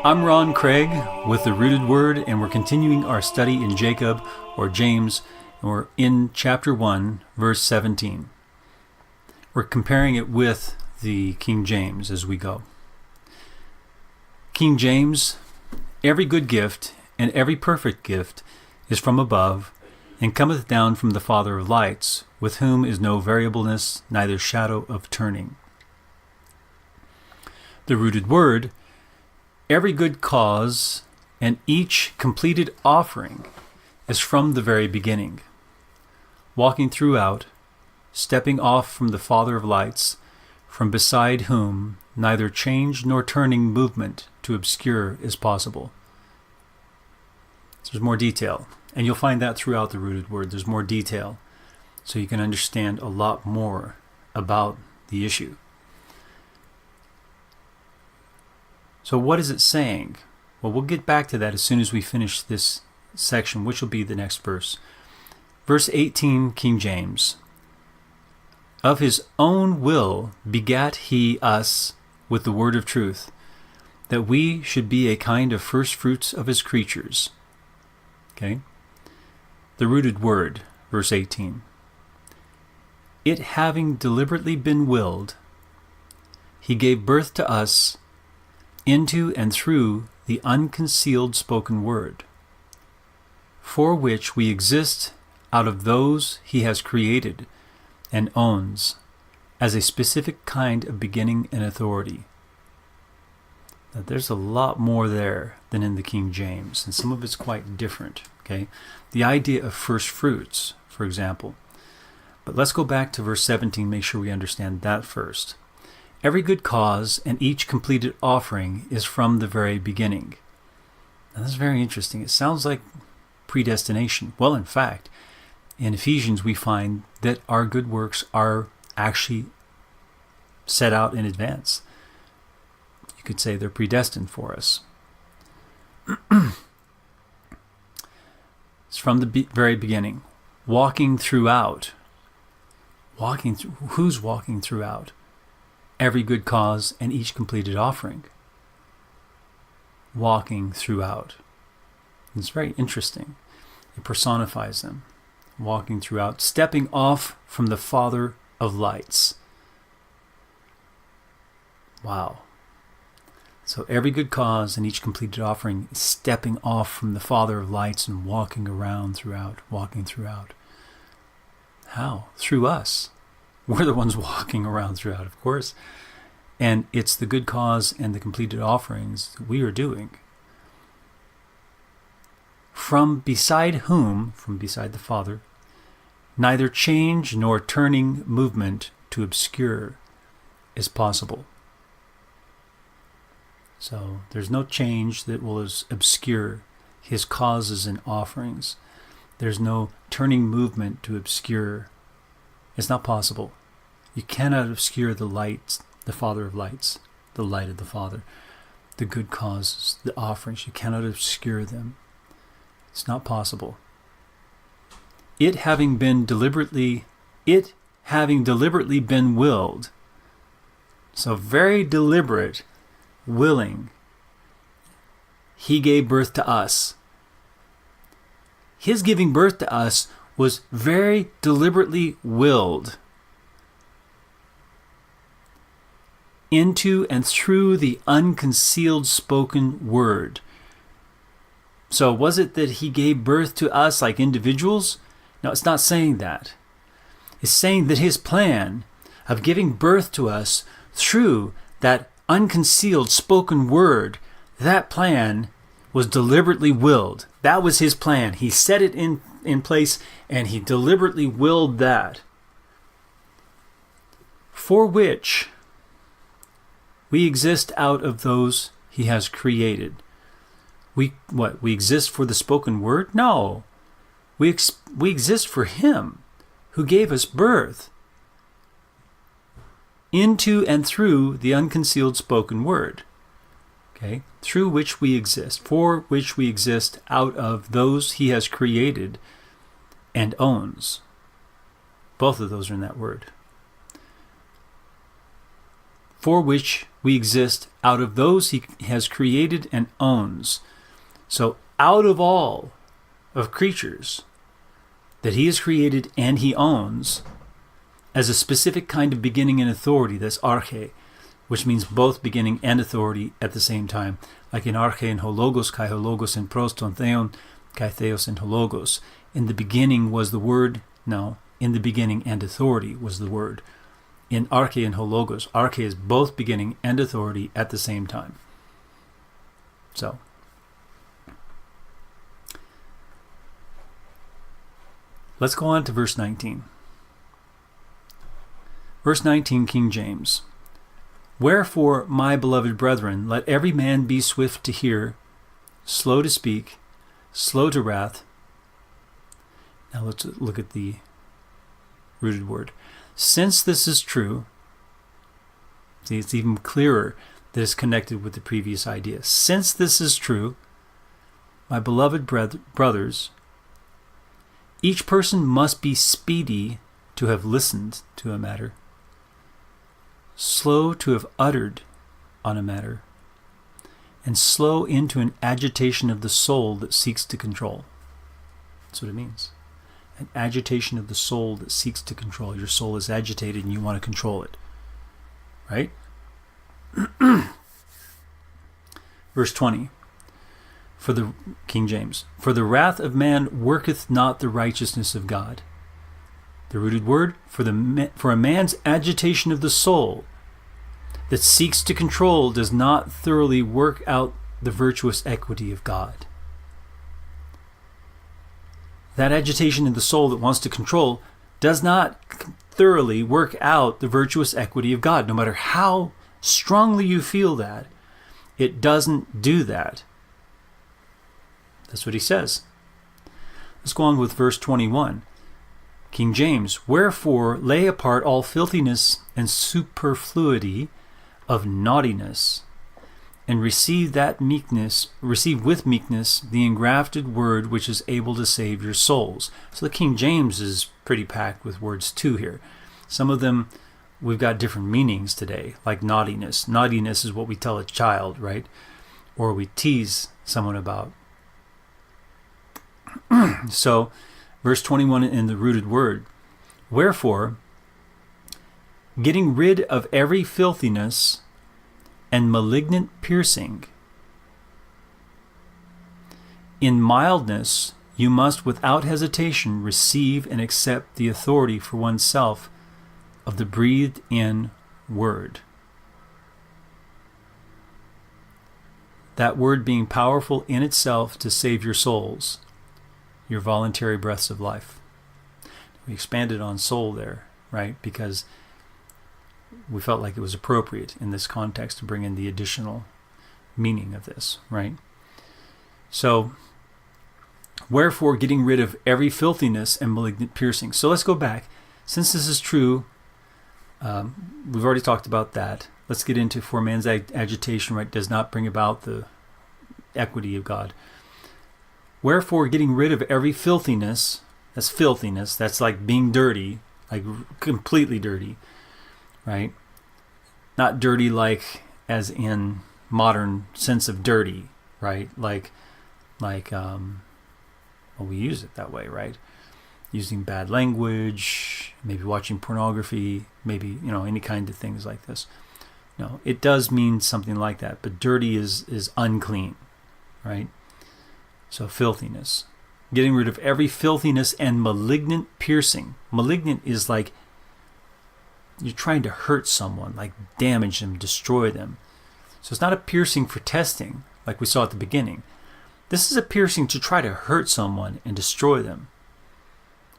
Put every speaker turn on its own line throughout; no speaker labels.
I'm Ron Craig with The Rooted Word, and we're continuing our study in Jacob, or James, and we're in chapter 1, verse 17. We're comparing it with the King James as we go. King James, every good gift and every perfect gift is from above, and cometh down from the Father of lights, with whom is no variableness, neither shadow of turning. The Rooted Word, every good cause and each completed offering is from the very beginning, walking throughout, stepping off from the Father of lights, from beside whom neither change nor turning movement to obscure is possible. So there's more detail, and you'll find that throughout the Rooted Word. There's more detail, so you can understand a lot more about the issue. So what is it saying? Well, we'll get back to that as soon as we finish this section, which will be the next verse. Verse 18, King James. Of his own will begat he us with the word of truth, that we should be a kind of first fruits of his creatures. Okay? The Rooted Word, verse 18. It having deliberately been willed, he gave birth to us into and through the unconcealed spoken word, for which we exist out of those he has created and owns as a specific kind of beginning and authority. Now, there's a lot more there than in the King James, and some of it's quite different. Okay, the idea of first fruits, for example. But let's go back to verse 17, make sure we understand that first. Every good cause and each completed offering is from the very beginning. Now, that's very interesting. It sounds like predestination. Well, in fact, in Ephesians we find that our good works are actually set out in advance. You could say they're predestined for us. It's from the very beginning. Walking throughout. Who's walking throughout? Every good cause and each completed offering. Walking throughout. It's very interesting. It personifies them. Walking throughout. Stepping off from the Father of lights. Wow. So every good cause and each completed offering is stepping off from the Father of lights and walking around throughout. Walking throughout. How? Through us. We're the ones walking around throughout, of course. And it's the good cause and the completed offerings that we are doing. From beside whom, from beside the Father, neither change nor turning movement to obscure is possible. So there's no change that will obscure his causes and offerings. There's no turning movement to obscure. It's not possible. You cannot obscure the light, the Father of lights, the light of the Father, the good causes, the offerings. You cannot obscure them. It's not possible. It having deliberately been willed, so very deliberate, willing, he gave birth to us. His giving birth to us was very deliberately willed into and through the unconcealed spoken word. So was it that he gave birth to us like individuals? No, it's not saying that. It's saying that his plan of giving birth to us through that unconcealed spoken word, that plan was deliberately willed. That was his plan. He set it in place, and he deliberately willed that. For which we exist out of those he has created. We exist for the spoken word? No. We exist for him who gave us birth into and through the unconcealed spoken word. Okay? Through which we exist, for which we exist out of those he has created and owns. Both of those are in that word. for which we exist, out of those he has created and owns. So out of all of creatures that he has created and he owns, as a specific kind of beginning and authority, that's arche, which means both beginning and authority at the same time. Like in arche and hologos, kai hologos and proston theon, kai theos and hologos. In the beginning was the word, no, in the beginning and authority was the word. In arche and hologos, arche is both beginning and authority at the same time. So, let's go on to verse 19. Verse 19, King James. Wherefore, my beloved brethren, let every man be swift to hear, slow to speak, slow to wrath. Now let's look at the rooted word. Since this is true, see, it's even clearer that it's connected with the previous idea. Since this is true, my beloved brothers, each person must be speedy to have listened to a matter, slow to have uttered on a matter, and slow into an agitation of the soul that seeks to control. That's what it means. An agitation of the soul that seeks to control. Your soul is agitated and you want to control it. Right? Verse 20. For the King James. For the wrath of man worketh not the righteousness of God. The rooted word, for a man's agitation of the soul that seeks to control does not thoroughly work out the virtuous equity of God. That agitation in the soul that wants to control does not thoroughly work out the virtuous equity of God. No matter how strongly you feel that, it doesn't do that. That's what he says. Let's go on with verse 21. King James, wherefore lay apart all filthiness and superfluity of naughtiness, and receive with meekness the engrafted word which is able to save your souls. So the King James is pretty packed with words too here. Some of them we've got different meanings today, like naughtiness. Naughtiness is what we tell a child, right? Or we tease someone about. So, verse 21 in the rooted word, wherefore, getting rid of every filthiness and malignant piercing, in mildness you must without hesitation receive and accept the authority for oneself of the breathed in word. That word being powerful in itself to save your souls, your voluntary breaths of life. We expanded on soul there, right? Because we felt like it was appropriate in this context to bring in the additional meaning of this, right? So, wherefore getting rid of every filthiness and malignant piercing. So let's go back. Since this is true, we've already talked about that. Let's get into for man's agitation, right, does not bring about the equity of God. Wherefore getting rid of every filthiness, that's like being dirty, like completely dirty, right? Not dirty like as in modern sense of dirty, right? Like well, we use it that way, right? Using bad language, maybe watching pornography, maybe, any kind of things like this. No, it does mean something like that, but dirty is unclean, right? So filthiness. Getting rid of every filthiness and malignant piercing. Malignant is like you're trying to hurt someone, like damage them, destroy them. So it's not a piercing for testing, like we saw at the beginning. This is a piercing to try to hurt someone and destroy them.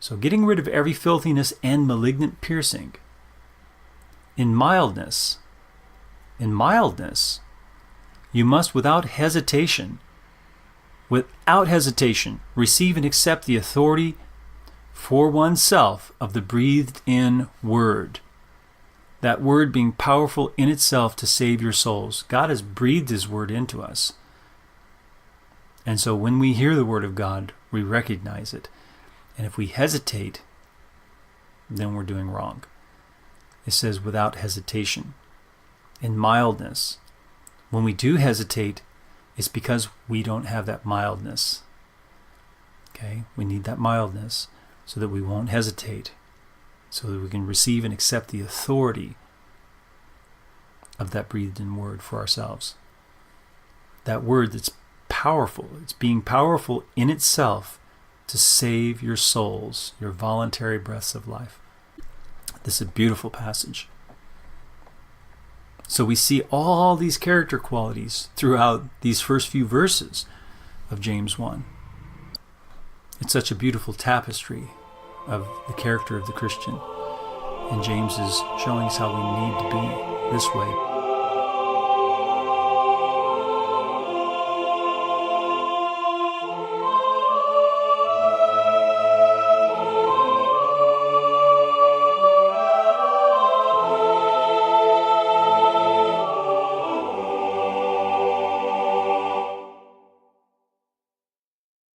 So getting rid of every filthiness and malignant piercing. In mildness, you must without hesitation, receive and accept the authority for oneself of the breathed in word. That word being powerful in itself to save your souls. God has breathed his word into us. And so when we hear the word of God, we recognize it. And if we hesitate, then we're doing wrong. It says without hesitation. and mildness. When we do hesitate, it's because we don't have that mildness. Okay? We need that mildness so that we won't hesitate, so that we can receive and accept the authority of that breathed in word for ourselves. That word that's powerful. It's being powerful in itself to save your souls, your voluntary breaths of life. This is a beautiful passage. So we see all these character qualities throughout these first few verses of James 1. It's such a beautiful tapestry of the character of the Christian. And James is showing us how we need to be this way.